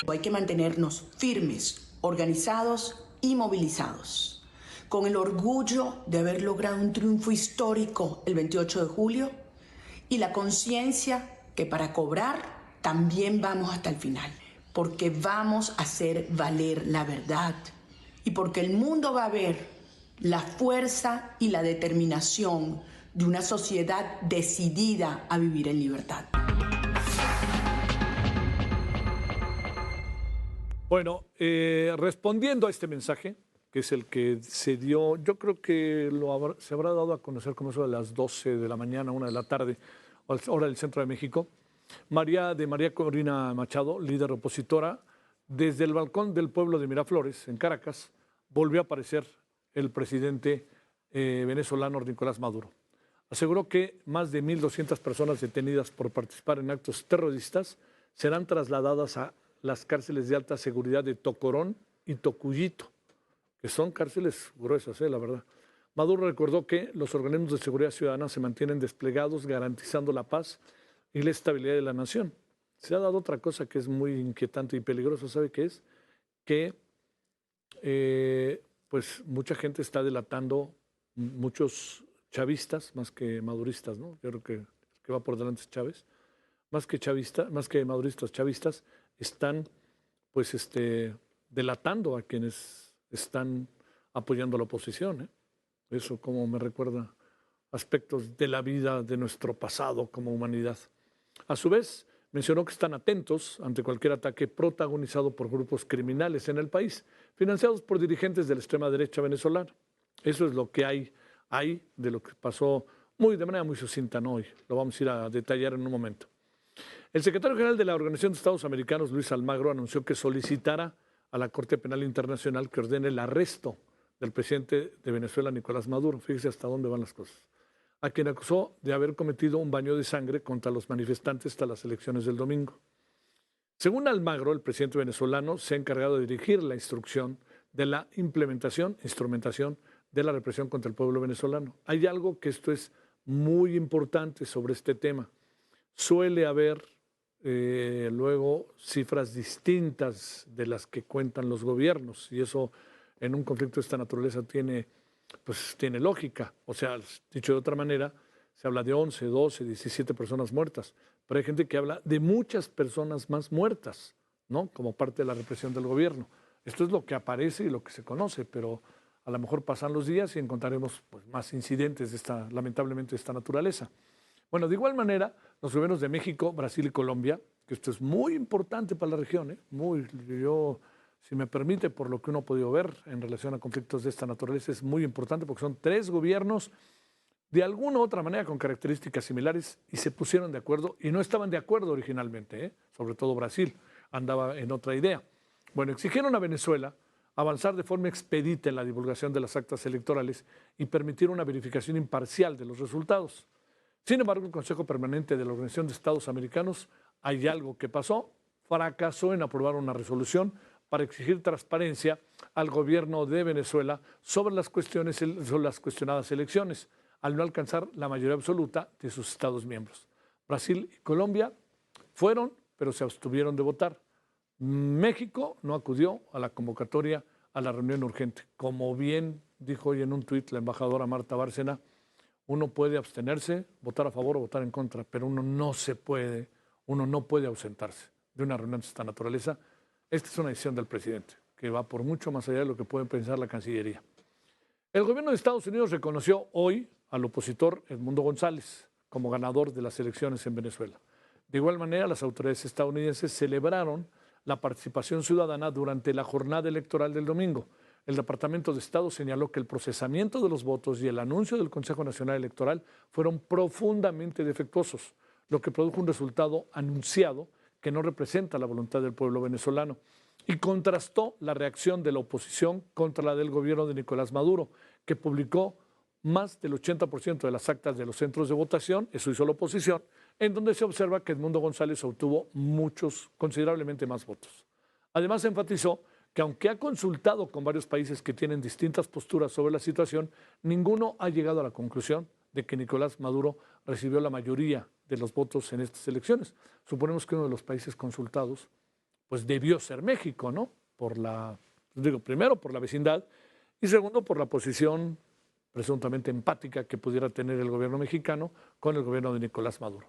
Hay que mantenernos firmes, organizados y movilizados, con el orgullo de haber logrado un triunfo histórico el 28 de julio y la conciencia que para cobrar también vamos hasta el final, porque vamos a hacer valer la verdad y porque el mundo va a ver la fuerza y la determinación de una sociedad decidida a vivir en libertad. Bueno, respondiendo a este mensaje, que es el que se dio, yo creo que se habrá dado a conocer como eso de las 12 de la mañana, 1 de la tarde, hora del centro de México. María Corina Machado, líder opositora, desde el balcón del pueblo de Miraflores, en Caracas, volvió a aparecer el presidente venezolano Nicolás Maduro. Aseguró que más de 1.200 personas detenidas por participar en actos terroristas serán trasladadas a las cárceles de alta seguridad de Tocorón y Tocuyito, que son cárceles gruesas, la verdad. Maduro recordó que los organismos de seguridad ciudadana se mantienen desplegados garantizando la paz y la estabilidad de la nación. Se ha dado otra cosa que es muy inquietante y peligrosa, ¿sabe qué es? Que pues mucha gente está delatando, muchos chavistas, más que maduristas, ¿no? Yo creo que el que va por delante es Chávez, más que maduristas, chavistas, están pues delatando a quienes están apoyando a la oposición, ¿eh? Eso como me recuerda aspectos de la vida de nuestro pasado como humanidad. A su vez, mencionó que están atentos ante cualquier ataque protagonizado por grupos criminales en el país, financiados por dirigentes de la extrema derecha venezolana. Eso es lo que hay de lo que pasó de manera muy sucinta, ¿no? Hoy lo vamos a ir a detallar en un momento. El secretario general de la Organización de Estados Americanos, Luis Almagro, anunció que solicitará a la Corte Penal Internacional que ordene el arresto del presidente de Venezuela, Nicolás Maduro. Fíjese hasta dónde van las cosas. A quien acusó de haber cometido un baño de sangre contra los manifestantes hasta las elecciones del domingo. Según Almagro, el presidente venezolano se ha encargado de dirigir la instrucción de la instrumentación de la represión contra el pueblo venezolano. Hay algo que esto es muy importante sobre este tema. Suele haber luego cifras distintas de las que cuentan los gobiernos y eso en un conflicto de esta naturaleza tiene lógica. O sea, dicho de otra manera, se habla de 11, 12, 17 personas muertas, pero hay gente que habla de muchas personas más muertas, ¿no? Como parte de la represión del gobierno. Esto es lo que aparece y lo que se conoce, pero a lo mejor pasan los días y encontraremos pues, más incidentes lamentablemente de esta naturaleza. Bueno, de igual manera, los gobiernos de México, Brasil y Colombia, que esto es muy importante para la región, si me permite, por lo que uno ha podido ver en relación a conflictos de esta naturaleza, es muy importante porque son 3 gobiernos de alguna u otra manera con características similares y se pusieron de acuerdo y no estaban de acuerdo originalmente, sobre todo Brasil andaba en otra idea. Bueno, exigieron a Venezuela avanzar de forma expedita en la divulgación de las actas electorales y permitir una verificación imparcial de los resultados. Sin embargo, el Consejo Permanente de la Organización de Estados Americanos, hay algo que pasó, fracasó en aprobar una resolución para exigir transparencia al gobierno de Venezuela sobre las cuestionadas elecciones, al no alcanzar la mayoría absoluta de sus Estados miembros. Brasil y Colombia fueron, pero se abstuvieron de votar. México no acudió a la convocatoria a la reunión urgente. Como bien dijo hoy en un tuit la embajadora Marta Bárcena, uno puede abstenerse, votar a favor o votar en contra, pero uno no puede ausentarse de una reunión de esta naturaleza. Esta es una decisión del presidente, que va por mucho más allá de lo que puede pensar la Cancillería. El gobierno de Estados Unidos reconoció hoy al opositor Edmundo González como ganador de las elecciones en Venezuela. De igual manera, las autoridades estadounidenses celebraron la participación ciudadana durante la jornada electoral del domingo. El Departamento de Estado señaló que el procesamiento de los votos y el anuncio del Consejo Nacional Electoral fueron profundamente defectuosos, lo que produjo un resultado anunciado que no representa la voluntad del pueblo venezolano y contrastó la reacción de la oposición contra la del gobierno de Nicolás Maduro, que publicó más del 80% de las actas de los centros de votación, eso hizo la oposición, en donde se observa que Edmundo González obtuvo considerablemente más votos. Además, enfatizó que aunque ha consultado con varios países que tienen distintas posturas sobre la situación, ninguno ha llegado a la conclusión de que Nicolás Maduro recibió la mayoría de los votos en estas elecciones. Suponemos que uno de los países consultados pues debió ser México, ¿no? Primero por la vecindad y segundo por la posición presuntamente empática que pudiera tener el gobierno mexicano con el gobierno de Nicolás Maduro.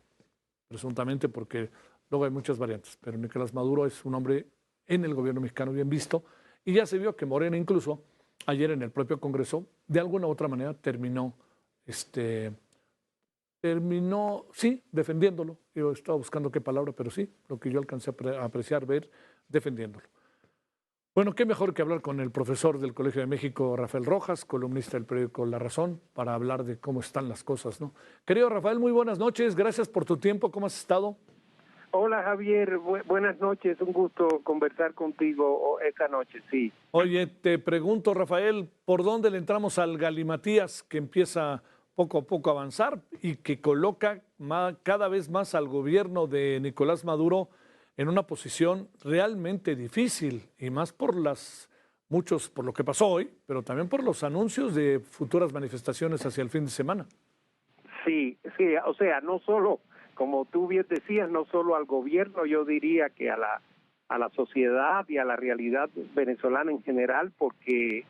Presuntamente porque luego hay muchas variantes, pero Nicolás Maduro es un hombre en el gobierno mexicano bien visto y ya se vio que Morena incluso ayer en el propio Congreso de alguna u otra manera terminó sí, defendiéndolo. Yo estaba buscando qué palabra, pero sí, lo que yo alcancé a apreciar, ver, defendiéndolo. Bueno, qué mejor que hablar con el profesor del Colegio de México, Rafael Rojas, columnista del periódico La Razón, para hablar de cómo están las cosas, ¿no? Querido Rafael, muy buenas noches, gracias por tu tiempo, ¿cómo has estado? Hola Javier, buenas noches, un gusto conversar contigo esta noche, sí. Oye, te pregunto, Rafael, ¿por dónde le entramos al galimatías que empieza poco a poco a avanzar y que coloca cada vez más al gobierno de Nicolás Maduro en una posición realmente difícil y más por por lo que pasó hoy, pero también por los anuncios de futuras manifestaciones hacia el fin de semana? Sí, o sea, no solo, como tú bien decías, no solo al gobierno, yo diría que a la sociedad y a la realidad venezolana en general, porque,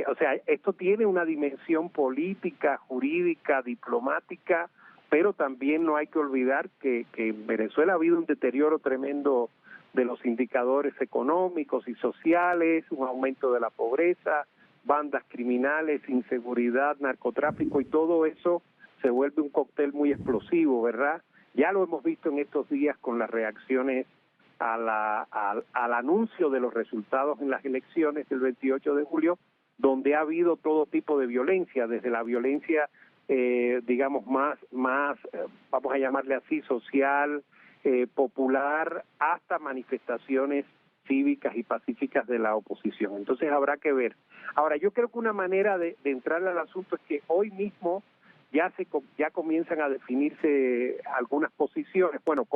o sea, esto tiene una dimensión política, jurídica, diplomática, pero también no hay que olvidar que en Venezuela ha habido un deterioro tremendo de los indicadores económicos y sociales, un aumento de la pobreza, bandas criminales, inseguridad, narcotráfico, y todo eso se vuelve un cóctel muy explosivo, ¿verdad? Ya lo hemos visto en estos días con las reacciones al anuncio de los resultados en las elecciones del 28 de julio, donde ha habido todo tipo de violencia, desde la violencia, digamos, más vamos a llamarle así, social, popular, hasta manifestaciones cívicas y pacíficas de la oposición. Entonces habrá que ver. Ahora, yo creo que una manera de entrar al asunto es que hoy mismo ya comienzan a definirse algunas posiciones. Bueno,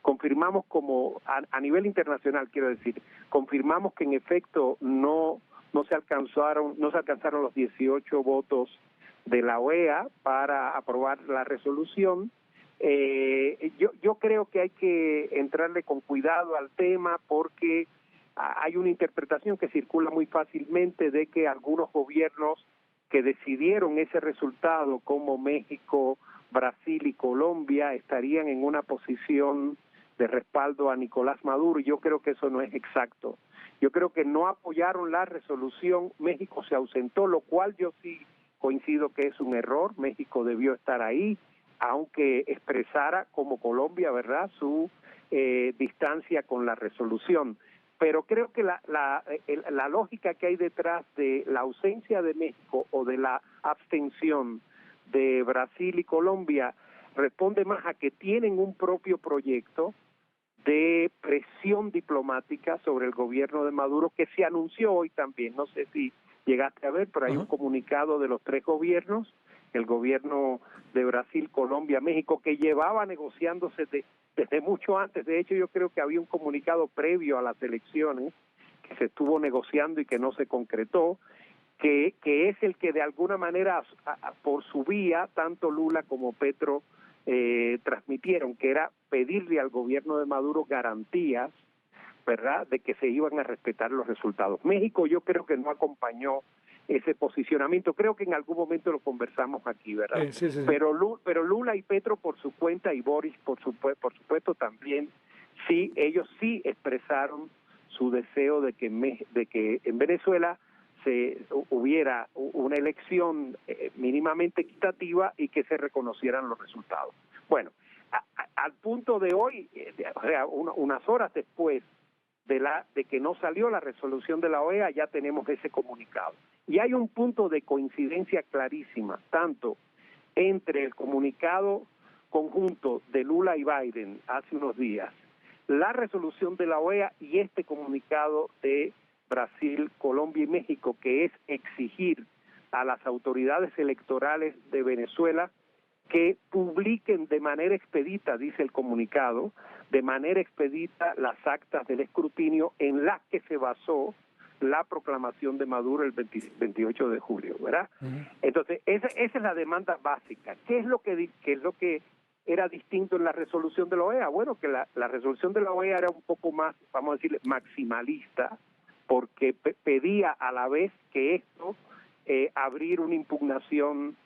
confirmamos como a nivel internacional, quiero decir, confirmamos que en efecto no se alcanzaron los 18 votos de la OEA para aprobar la resolución. Yo creo que hay que entrarle con cuidado al tema porque hay una interpretación que circula muy fácilmente de que algunos gobiernos que decidieron ese resultado, como México, Brasil y Colombia, estarían en una posición de respaldo a Nicolás Maduro, y yo creo que eso no es exacto. Yo creo que no apoyaron la resolución, México se ausentó, lo cual yo sí coincido que es un error. México debió estar ahí, aunque expresara como Colombia, ¿verdad?, su distancia con la resolución. Pero creo que la lógica que hay detrás de la ausencia de México o de la abstención de Brasil y Colombia responde más a que tienen un propio proyecto de presión diplomática sobre el gobierno de Maduro, que se anunció hoy también. No sé si llegaste a ver, pero hay un comunicado de los tres gobiernos, el gobierno de Brasil, Colombia, México, que llevaba negociándose desde mucho antes. De hecho, yo creo que había un comunicado previo a las elecciones que se estuvo negociando y que no se concretó, que es el que de alguna manera por su vía tanto Lula como Petro transmitieron, que era pedirle al gobierno de Maduro garantías, ¿verdad?, de que se iban a respetar los resultados. México yo creo que no acompañó ese posicionamiento. Creo que en algún momento lo conversamos aquí, ¿verdad? Sí. Pero Lula y Petro por su cuenta, y Boris por supuesto también, sí, ellos sí expresaron su deseo de que en Venezuela hubiera una elección mínimamente equitativa y que se reconocieran los resultados. Bueno, al punto de hoy, o sea, unas horas después de que no salió la resolución de la OEA, ya tenemos ese comunicado. Y hay un punto de coincidencia clarísima, tanto entre el comunicado conjunto de Lula y Biden hace unos días, la resolución de la OEA y este comunicado de Brasil, Colombia y México, que es exigir a las autoridades electorales de Venezuela que publiquen de manera expedita, dice el comunicado, de manera expedita las actas del escrutinio en las que se basó la proclamación de Maduro el 28 de julio, ¿verdad? Entonces, esa es la demanda básica. ¿Qué es lo que era distinto en la resolución de la OEA? Bueno, que la resolución de la OEA era un poco más, vamos a decir, maximalista, porque pedía a la vez que esto abrir una impugnación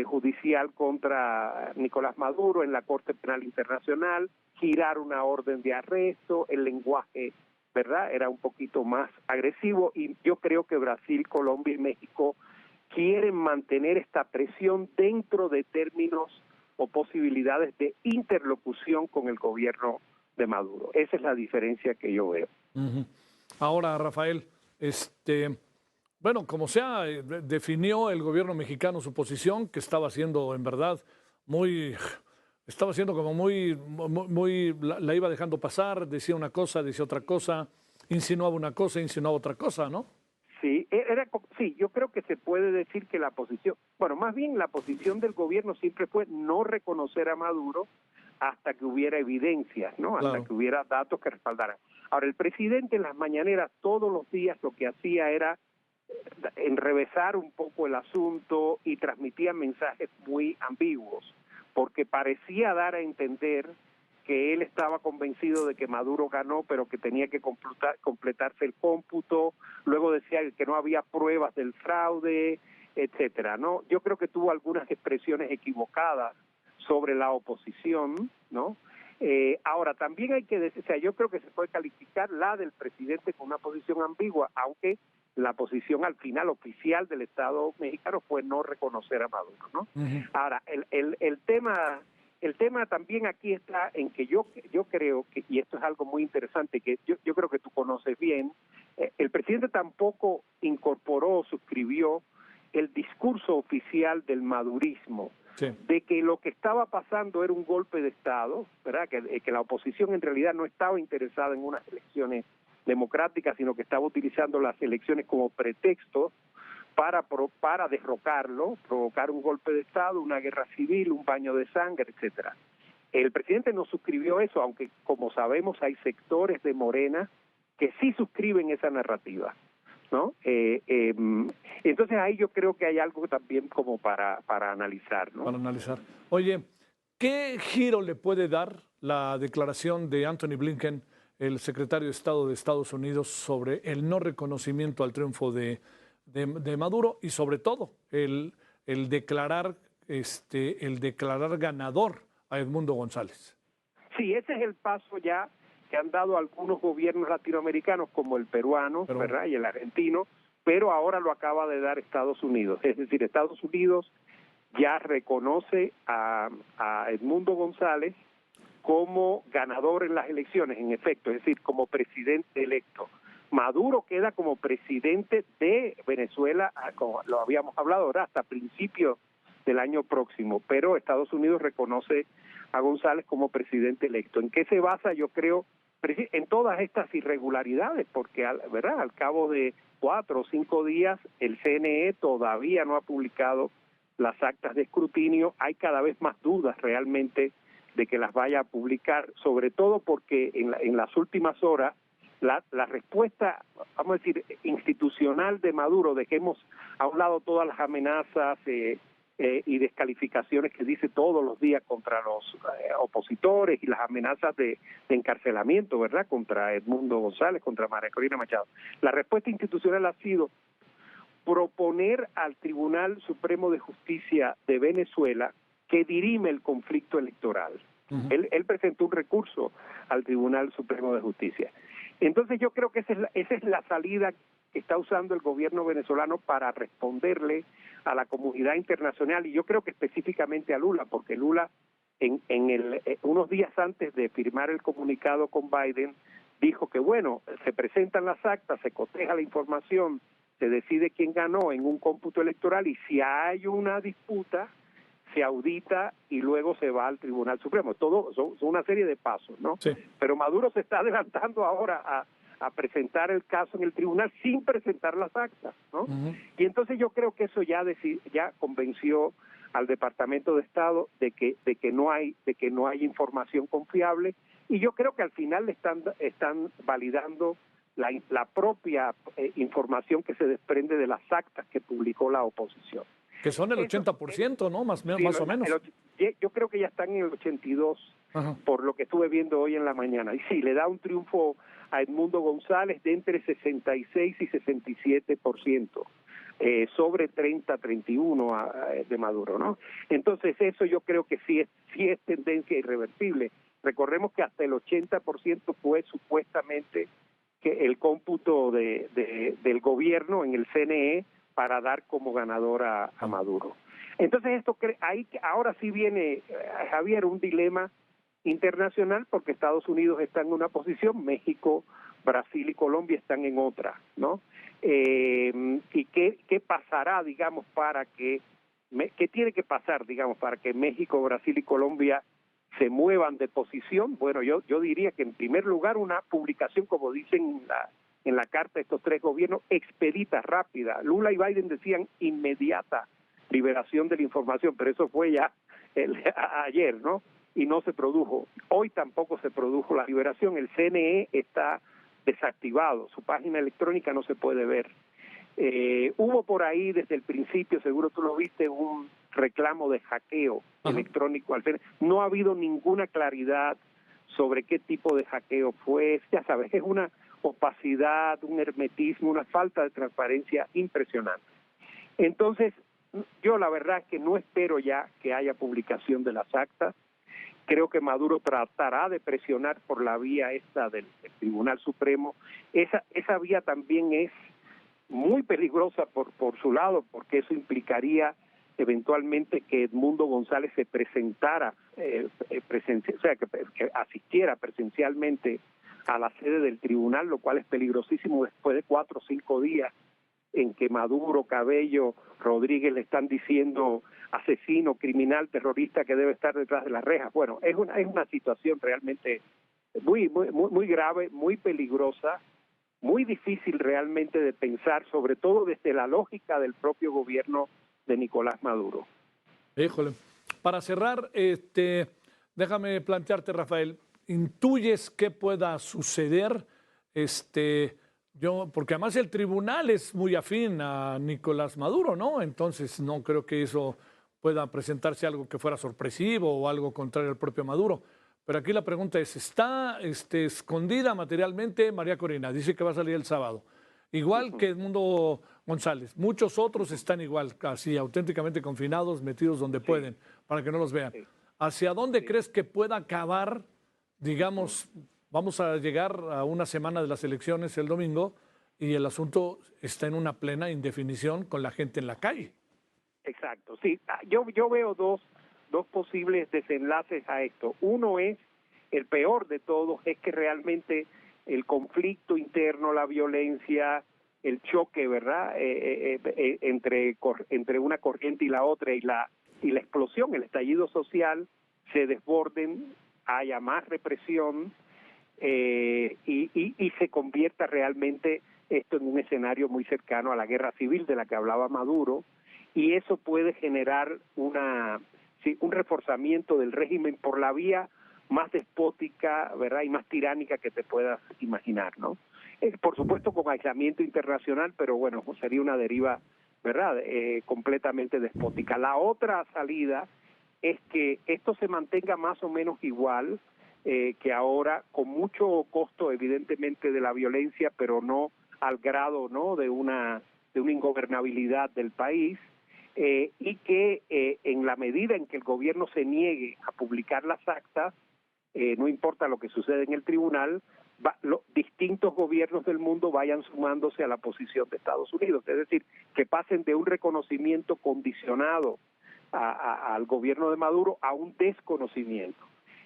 judicial contra Nicolás Maduro en la Corte Penal Internacional, girar una orden de arresto, el lenguaje, ¿verdad?, era un poquito más agresivo, y yo creo que Brasil, Colombia y México quieren mantener esta presión dentro de términos o posibilidades de interlocución con el gobierno de Maduro. Esa es la diferencia que yo veo. Ahora, Rafael, bueno, como sea, definió el gobierno mexicano su posición, que estaba siendo en verdad estaba siendo como la iba dejando pasar, decía una cosa, decía otra cosa, insinuaba una cosa, insinuaba otra cosa, ¿no? Sí, sí, yo creo que se puede decir que la posición, bueno, más bien la posición del gobierno siempre fue no reconocer a Maduro hasta que hubiera evidencias, ¿no? Claro. Hasta que hubiera datos que respaldaran. Ahora, el presidente en las mañaneras todos los días lo que hacía era enrevesar un poco el asunto y transmitía mensajes muy ambiguos, porque parecía dar a entender que él estaba convencido de que Maduro ganó, pero que tenía que completarse el cómputo. Luego decía que no había pruebas del fraude, etcétera, ¿no? Yo creo que tuvo algunas expresiones equivocadas sobre la oposición, ¿no? Ahora, también hay que decir, o sea, yo creo que se puede calificar la del presidente con una posición ambigua, aunque la posición al final oficial del Estado mexicano fue no reconocer a Maduro, ¿no? Ahora, el tema también aquí está en que yo creo que, y esto es algo muy interesante, que yo creo que tú conoces bien, el presidente tampoco incorporó o suscribió el discurso oficial del madurismo, sí, de que lo que estaba pasando era un golpe de Estado, ¿verdad? Que la oposición en realidad no estaba interesada en unas elecciones democráticas, sino que estaba utilizando las elecciones como pretexto para derrocarlo, provocar un golpe de Estado, una guerra civil, un baño de sangre, etcétera. El presidente no suscribió eso, aunque como sabemos hay sectores de Morena que sí suscriben esa narrativa, ¿no? Entonces ahí yo creo que hay algo también como para analizar, ¿no? Para analizar. Oye, ¿qué giro le puede dar la declaración de Anthony Blinken, el secretario de Estado de Estados Unidos, sobre el no reconocimiento al triunfo de Maduro y sobre todo el declarar ganador a Edmundo González? Sí, ese es el paso ya que han dado algunos gobiernos latinoamericanos como el peruano, ¿verdad?, y el argentino, pero ahora lo acaba de dar Estados Unidos. Es decir, Estados Unidos ya reconoce a Edmundo González como ganador en las elecciones, en efecto, es decir, como presidente electo. Maduro queda como presidente de Venezuela, como lo habíamos hablado ahora, hasta principios del año próximo, pero Estados Unidos reconoce a González como presidente electo. ¿En qué se basa? Yo creo en todas estas irregularidades, porque ¿verdad?, al cabo de 4 o 5 días el CNE todavía no ha publicado las actas de escrutinio. Hay cada vez más dudas realmente de que las vaya a publicar, sobre todo porque en las últimas horas la respuesta, vamos a decir, institucional de Maduro, dejemos a un lado todas las amenazas y descalificaciones que dice todos los días contra los opositores y las amenazas de encarcelamiento, ¿verdad?, contra Edmundo González, contra María Corina Machado. La respuesta institucional ha sido proponer al Tribunal Supremo de Justicia de Venezuela que dirime el conflicto electoral. Él presentó un recurso al Tribunal Supremo de Justicia. Entonces yo creo que esa es la salida que está usando el gobierno venezolano para responderle a la comunidad internacional, y yo creo que específicamente a Lula, porque Lula unos días antes de firmar el comunicado con Biden dijo que bueno, se presentan las actas, se coteja la información, se decide quién ganó en un cómputo electoral, y si hay una disputa se audita y luego se va al Tribunal Supremo. Todo son una serie de pasos, ¿no? Sí. Pero Maduro se está adelantando ahora a presentar el caso en el tribunal sin presentar las actas, ¿no? Y entonces yo creo que eso ya convenció al Departamento de Estado de que no hay información confiable, y yo creo que al final están validando la propia información que se desprende de las actas que publicó la oposición. Que son el Eso, 80%, ¿no? Más sí, o menos. yo creo que ya están en el 82%, Ajá. por lo que estuve viendo hoy en la mañana. Y sí, le da un triunfo a Edmundo González de entre 66 y 67%. Sobre 30-31 de Maduro, ¿no? Entonces eso yo creo que sí es tendencia irreversible. Recordemos que hasta el 80% fue supuestamente que el cómputo del gobierno en el CNE para dar como ganador a Maduro. Entonces ahora sí viene, Javier, un dilema internacional, porque Estados Unidos está en una posición, México, Brasil y Colombia están en otra, ¿no? ¿Y qué pasará, digamos, qué tiene que pasar, digamos, para que México, Brasil y Colombia se muevan de posición? Bueno, yo diría que en primer lugar una publicación, como dicen en la carta de estos tres gobiernos, expedita, rápida. Lula y Biden decían inmediata liberación de la información, pero eso fue ya ayer, ¿no? Y no se produjo. Hoy tampoco se produjo la liberación. El CNE está desactivado, su página electrónica no se puede ver. Hubo por ahí desde el principio, seguro tú lo viste, un reclamo de hackeo electrónico al CNE. No ha habido ninguna claridad sobre qué tipo de hackeo fue. Ya sabes, es una opacidad, un hermetismo, una falta de transparencia impresionante. Entonces, yo la verdad es que no espero ya que haya publicación de las actas. Creo que Maduro tratará de presionar por la vía esta del Tribunal Supremo. Esa vía también es muy peligrosa por su lado, porque eso implicaría eventualmente que Edmundo González se presentara, o sea, que asistiera presencialmente a la sede del tribunal, lo cual es peligrosísimo después de 4 o 5 días en que Maduro, Cabello, Rodríguez le están diciendo asesino, criminal, terrorista que debe estar detrás de las rejas. Bueno, es una situación realmente muy grave, muy peligrosa, muy difícil realmente de pensar, sobre todo desde la lógica del propio gobierno de Nicolás Maduro. Híjole. Para cerrar, déjame plantearte, Rafael, ¿intuyes qué pueda suceder? Porque además el tribunal es muy afín a Nicolás Maduro, ¿no? Entonces no creo que eso pueda presentarse algo que fuera sorpresivo o algo contrario al propio Maduro. Pero aquí la pregunta es, ¿está escondida materialmente María Corina? Dice que va a salir el sábado. Igual que Edmundo González. Muchos otros están igual, casi auténticamente confinados, metidos donde pueden, para que no los vean. ¿Hacia dónde crees que pueda acabar, digamos, vamos a llegar a una semana de las elecciones el domingo y el asunto está en una plena indefinición con la gente en la calle? Exacto, sí. Yo veo dos posibles desenlaces a esto. Uno es, el peor de todos, es que realmente el conflicto interno, la violencia, el choque, ¿verdad?, entre una corriente y la otra, y la explosión, el estallido social, se desborden, haya más represión, y se convierta realmente esto en un escenario muy cercano a la guerra civil de la que hablaba Maduro, y eso puede generar un reforzamiento del régimen por la vía más despótica, ¿verdad?, y más tiránica que te puedas imaginar, ¿no? Por supuesto con aislamiento internacional, pero bueno, sería una deriva, ¿verdad?, completamente despótica. La otra salida es que esto se mantenga más o menos igual que ahora, con mucho costo evidentemente de la violencia, pero no al grado, ¿no?, de una ingobernabilidad del país, y que en la medida en que el gobierno se niegue a publicar las actas, no importa lo que suceda en el tribunal, distintos gobiernos del mundo vayan sumándose a la posición de Estados Unidos, es decir, que pasen de un reconocimiento condicionado al gobierno de Maduro a un desconocimiento.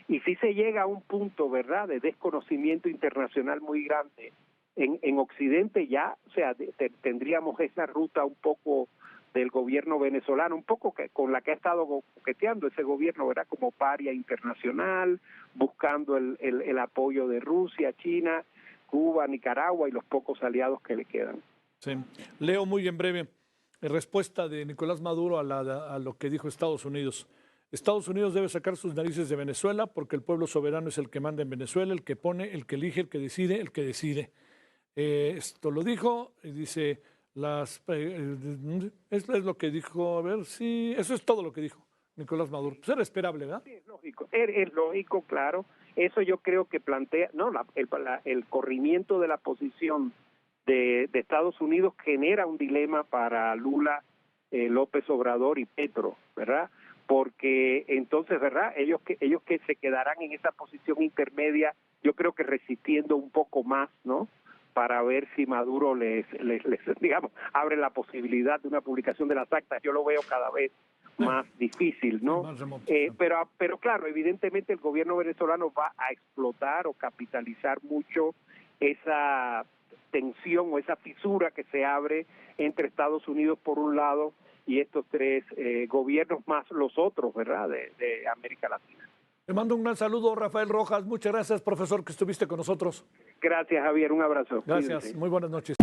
Y si se llega a un punto, ¿verdad?, de desconocimiento internacional muy grande en Occidente, ya, o sea, tendríamos esa ruta un poco del gobierno venezolano, un poco con la que ha estado coqueteando ese gobierno, ¿verdad?, como paria internacional, buscando el apoyo de Rusia, China, Cuba, Nicaragua y los pocos aliados que le quedan. Sí. Leo muy en breve respuesta de Nicolás Maduro a lo que dijo Estados Unidos. Estados Unidos debe sacar sus narices de Venezuela porque el pueblo soberano es el que manda en Venezuela, el que pone, el que elige, el que decide, el que decide. Esto lo dijo y dice, es lo que dijo, a ver, sí, eso es todo lo que dijo Nicolás Maduro. Pues era esperable, ¿verdad? Sí, es lógico, claro. Eso yo creo que plantea, no, el corrimiento de la posición de Estados Unidos genera un dilema para Lula, López Obrador y Petro, ¿verdad? Porque entonces, ¿verdad? Ellos que se quedarán en esa posición intermedia, yo creo que resistiendo un poco más, ¿no? Para ver si Maduro les digamos, abre la posibilidad de una publicación de las actas. Yo lo veo cada vez más difícil, ¿no? Más remoto, pero claro, evidentemente el gobierno venezolano va a explotar o capitalizar mucho esa tensión o esa fisura que se abre entre Estados Unidos por un lado y estos tres gobiernos más los otros, ¿verdad?, de América Latina. Te mando un gran saludo, Rafael Rojas. Muchas gracias, profesor, que estuviste con nosotros. Gracias, Javier. Un abrazo. Gracias. Cuídense. Muy buenas noches.